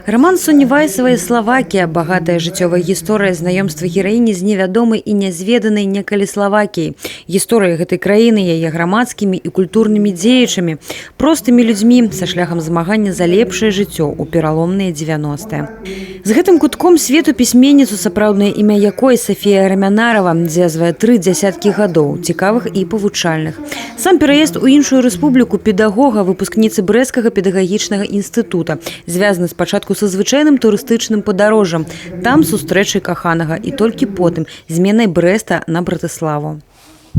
Роман Соні Вайсавай «Словакія» – багатая жыццёвая гісторыя знаёмства гераіні з невядомай і нязведанай некалі Словакіяй. Гісторыя гэтай краіны, яе грамадскімі і культурнымі дзеячамі, простымі людзьмі са шляхам змагання за лепшае жыццё ў пераломныя 90-е. З гэтым кутком свету пісьменніцу, сапраўднае імя якой Софія Рамянарова, звязвае 3 дзясяткі гадоў, цікавых і павучальных. Сам пераезд у іншую рэспубліку педагога, выпускніцы Брэсцкага педагагічнага інстытута, звязаны спачатку са звычайным турыстычным падарожжам, там сустрэчай каханага і толькі потым зменай Брэста на Братыславу.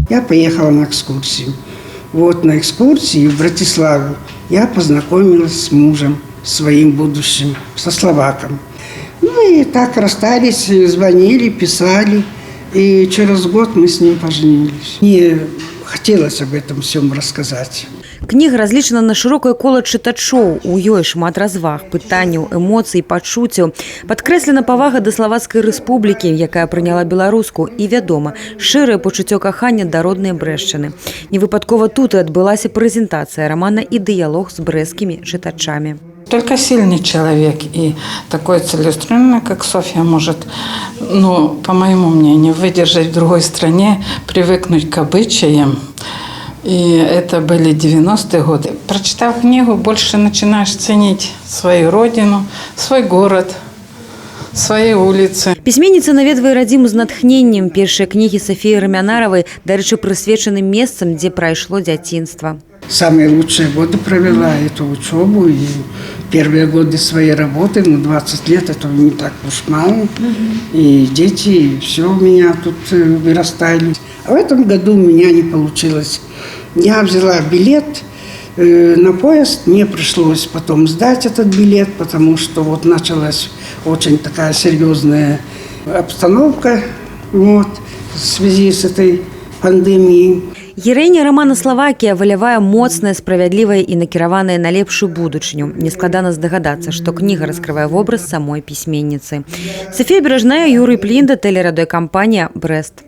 Я поехала на экскурсию. Вот на экскурсии в Братиславу я познакомилась с мужем, своим будущим, со словаком. Ну и так расстались, звонили, писали. И через год мы с ним поженились. Мне хотелось об этом всем рассказать. Кніга разлічана на шырокае кола чытачоў. У ёй шмат разваг, пытанняў, эмоцый, пачуццяў. Падкрэслена павага да Славацкай рэспублікі, якая прыняла беларуску, і, вядома, шчырае пачуццё кахання да роднай Брэшчыны. Невыпадкова тут і адбылася прэзентацыя рамана і дыялог з брэсцкімі чытачамі. Только сильный человек и такой целеустремленный, как Софья, может, по моему мнению, выдержать в другой стране, привыкнуть к обычаям. И это были 90-е годы. Прочитав книгу, больше начинаешь ценить свою родину, свой город, свои улицы. Пісьменніца наведвае радзіму з натхненнем. Першыя кнігі Софіі Рамянаравай, дарэчы, прысвечаны месцам, дзе прайшло дзяцінства. Самые лучшие годы провела эту учебу и первые годы своей работы, 20 лет, это не так уж мало. И дети, и все у меня тут вырастали. А в этом году у меня не получилось. Я взяла билет на поезд, мне пришлось потом сдать этот билет, потому что вот началась очень такая серьезная обстановка в связи с этой пандемией. Гераіня рамана «Словакія» валявая моцная, справядлівая і накіраваная на лепшую будучыню. Нескладана здагадацца, што кніга раскрывае вобраз самой пісьменніцы. Софія Бережная, Юрий Плінда, тэлерадыёкампанія «Брэст».